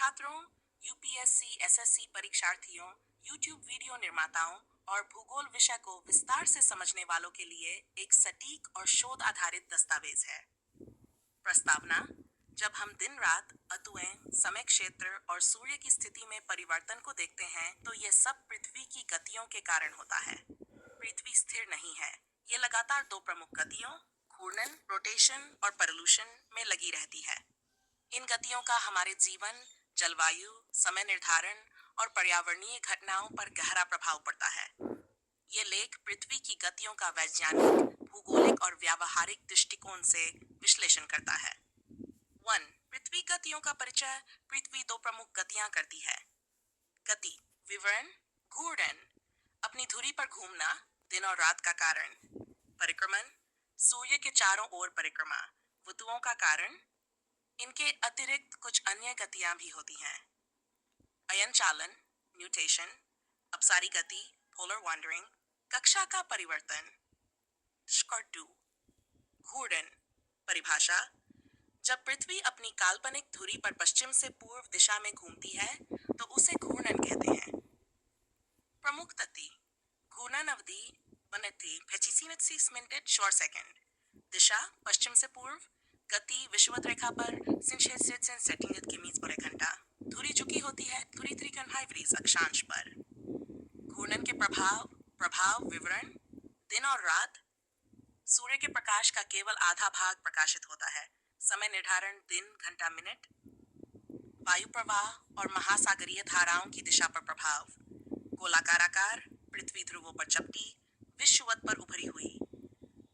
छात्रों, UPSC, SSC परीक्षार्थियों, YouTube video निर्माताओं और भूगोल विषय को विस्तार से समझने वालों के लिए एक सटीक और शोध आधारित दस्तावेज है। प्रस्तावना: जब हम दिन रात, ऋतुएं, समय क्षेत्र और सूर्य की स्थिति में परिवर्तन को देखते हैं तो ये सब पृथ्वी की गतियों के कारण होता है। पृथ्वी स्थिर नहीं है, ये लगातार दो प्रमुख गतियों, घूर्णन, रोटेशन और परिभ्रमण में लगी रहती है। इन गतियों का हमारे जीवन, जलवायु, समय निर्धारण और पर्यावरणीय घटनाओं पर गहरा प्रभाव पड़ता है। ये लेख पृथ्वी की गतियों का वैज्ञानिक, भूगोलिक और व्यावहारिक दृष्टिकोण से विश्लेषण करता है। 1. पृथ्वी गतियों का परिचय। पृथ्वी दो प्रमुख गतियां करती है। गति विवरण: घूर्णन, अपनी धुरी पर घूमना, दिन और रात का कारण। परिक्रमण, सूर्य के चारों ओर परिक्रमा, ऋतुओं का कारण। इनके अतिरिक्त कुछ अन्य गतियां भी होती हैं। अयन चालन, म्यूटेशन, अपसारी गति, पोलर वॉन्डरिंग, कक्षा का परिवर्तन। स्कर्टू, घूर्णन। परिभाषा: जब पृथ्वी अपनी काल्पनिक धुरी पर पश्चिम से पूर्व दिशा में घूमती है तो उसे घूर्णन कहते हैं। प्रमुख गति: घूर्णन अवधि बनती 65 मिनट शॉर्ट सेकंड। दिशा पश्चिम से पूर्व। गति विषुवत रेखा पर 60 किमी घंटा। धुरी झुकी होती है 3 अक्षांश पर। घूर्णन के प्रभाव विवरण: दिन और रात, सूर्य के प्रकाश का केवल आधा भाग प्रकाशित होता है। समय निर्धारण: दिन, घंटा, मिनट। वायु प्रवाह और महासागरीय धाराओं की दिशा पर प्रभाव: गोलाकार आकार, पृथ्वी ध्रुवों पर चपटी, विषुवत पर उभरी हुई।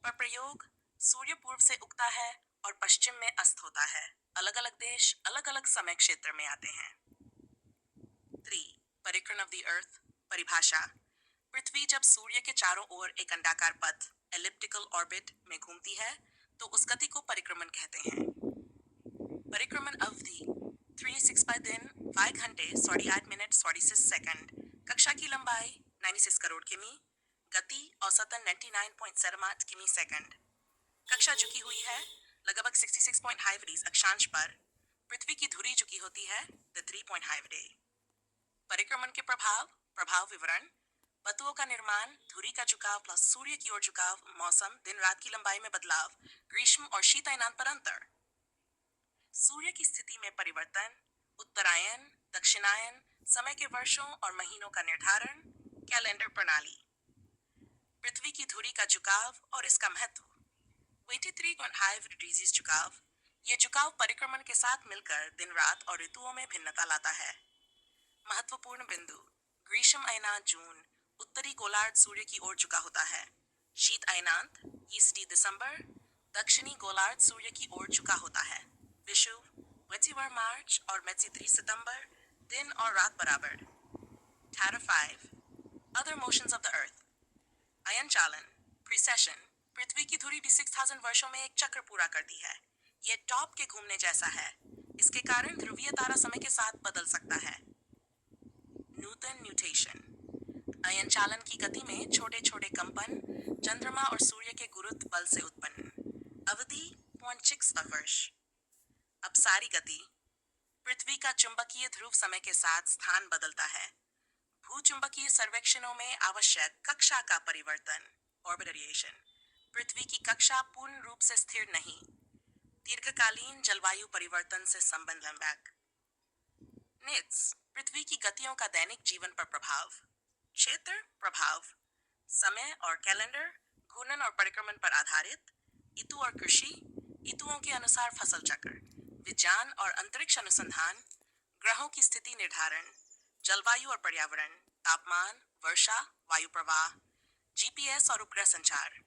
पर प्रयोग: सूर्य पूर्व से उगता है और पश्चिम में अस्त होता है। अलग अलग देश अलग अलग समय क्षेत्र में आते हैं। 3. परिक्रमण ऑफ द अर्थ। परिभाषा: पृथ्वी जब सूर्य के चारों ओर एक अंडाकार पथ एलिप्टिकल ऑर्बिट में घूमती है तो उस गति को परिक्रमण कहते हैं। परिक्रमण अवधि 365 दिन, 5 घंटे, 48 मिनट, 46 सेकंड। कक्षा की लंबाई 96 करोड़ किमी। गति औसतन 99.78 किमी सेकंड। कक्षा झुकी हुई है लगभग 66.5 अक्षांश पर। पृथ्वी की धुरी झुकी होती है 3.5 परिक्रमण के प्रभाव विवरण: वस्तुओं का निर्माण, धुरी का झुकाव प्लस सूर्य की ओर झुकाव, मौसम, दिन रात की लंबाई में बदलाव, ग्रीष्म और शीतायन पर अंतर। सूर्य की स्थिति में परिवर्तन, उत्तरायण, दक्षिणायन, समय के वर्षों और महीनों का निर्धारण, कैलेंडर प्रणाली। पृथ्वी की धुरी का झुकाव और इसका महत्व। 83.5 डिग्री झुकाव। ये झुकाव परिक्रमण के साथ मिलकर दिन रात और ऋतुओं में भिन्नता लाता है। महत्वपूर्ण बिंदु: ग्रीष्म अयनांत जून, उत्तरी गोलार्ध सूर्य की ओर झुका होता है। शीत अयनांत ईस्टी दिसंबर, दक्षिणी गोलार्ध सूर्य की ओर झुका होता है। विषुव वेटिवर मार्च और मेची 3 सितंबर, दिन और रात बराबर। Tatter 5. Other motions of the Earth. अयन चालन, प्रीसेशन, पृथ्वी की धुरी भी 6000 वर्षों में एक चक्र पूरा करती है। यह टॉप के घूमने जैसा है। इसके कारण ध्रुवीय तारा समय के साथ बदल सकता है। न्यूटन न्यूटेशन, अयन चालन की गति में छोटे छोटे कंपन चंद्रमा और सूर्य के गुरुत्व बल से उत्पन्न। अवधि 0.6 वर्ष। अपसारी गति, पृथ्वी का चुंबकीय ध्रुव समय के साथ स्थान बदलता है। भूचुंबकीय सर्वेक्षणों में आवश्यक कक्षा का परिवर्तन, ऑर्बिटल वेरिएशन। पृथ्वी की कक्षा पूर्ण रूप से स्थिर नहीं। दीर्घकालीन जलवायु परिवर्तन से संबंध लंबैक। निट्स, पृथ्वी की गतियों का दैनिक जीवन पर प्रभाव। क्षेत्र प्रभाव: समय और कैलेंडर, घूर्णन और परिक्रमण पर आधारित। ऋतु और कृषि, ऋतुओं के अनुसार फसल चक्र। विज्ञान और अंतरिक्ष अनुसंधान, ग्रहों की स्थिति निर्धारण। जलवायु और पर्यावरण, तापमान, वर्षा, वायु प्रवाह। जीपीएस और उपग्रह संचार।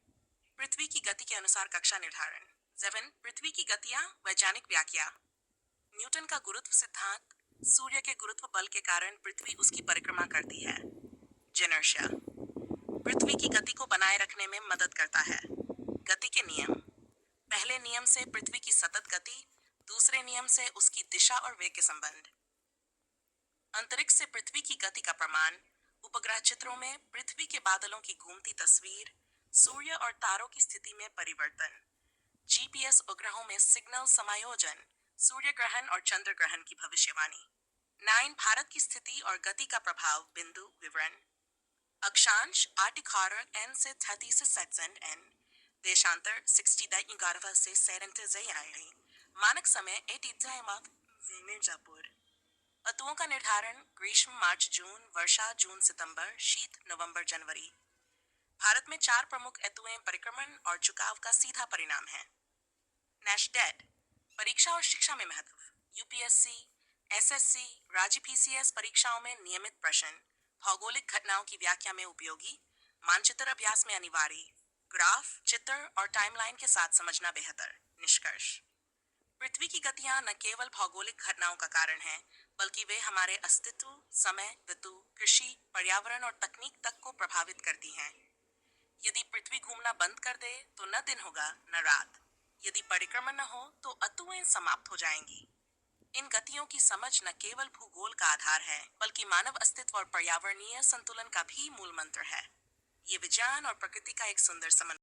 पृथ्वी की गति के अनुसार कक्षा निर्धारण। 7. पृथ्वी की गतियां, वैज्ञानिक व्याख्या। न्यूटन का गुरुत्व सिद्धांत, सूर्य के गुरुत्व बल के कारण पृथ्वी उसकी परिक्रमा करती है। इनर्शिया, पृथ्वी की गति को बनाए रखने में मदद करता है। गति के नियम, पहले नियम से पृथ्वी की सतत गति, दूसरे नियम से उसकी दिशा और वेग के संबंध। अंतरिक्ष से पृथ्वी की गति का प्रमाण, उपग्रह चित्रों में पृथ्वी के बादलों की घूमती तस्वीर, सूर्य और तारों की स्थिति में परिवर्तन। जीपीएस उपग्रहों में सिग्नल समायोजन, सूर्य ग्रहण और चंद्र ग्रहण की भविष्यवाणी। 9 भारत की स्थिति और गति का प्रभाव बिंदु विवरण अक्षांश 8 से 36 n देशांतर 60 से 70 मानक समय 8 मिर्जापुर ऋतुओं का निर्धारण ग्रीष्म मार्च जून वर्षा जून सितंबर शीत नवंबर जनवरी भारत में 4 प्रमुख ऋतुएं परिक्रमण और झुकाव का सीधा परिणाम है। नेशडेट परीक्षा और शिक्षा में महत्व यूपीएससी एसएससी राज्य पीसीएस परीक्षाओं में नियमित प्रश्न भौगोलिक घटनाओं की व्याख्या में उपयोगी मानचित्र अभ्यास में अनिवार्य ग्राफ चित्र और टाइमलाइन के साथ समझना बेहतर निष्कर्ष पृथ्वी की गतियां न केवल भौगोलिक घटनाओं का कारण हैं बल्कि वे हमारे अस्तित्व समय ऋतु कृषि पर्यावरण और तकनीक तक को प्रभावित करती हैं। यदि पृथ्वी घूमना बंद कर दे तो न दिन होगा न रात। यदि परिक्रमण न हो तो ऋतुएं समाप्त हो जाएंगी। इन गतियों की समझ न केवल भूगोल का आधार है बल्कि मानव अस्तित्व और पर्यावरणीय संतुलन का भी मूल मंत्र है। ये विज्ञान और प्रकृति का एक सुंदर समन्वय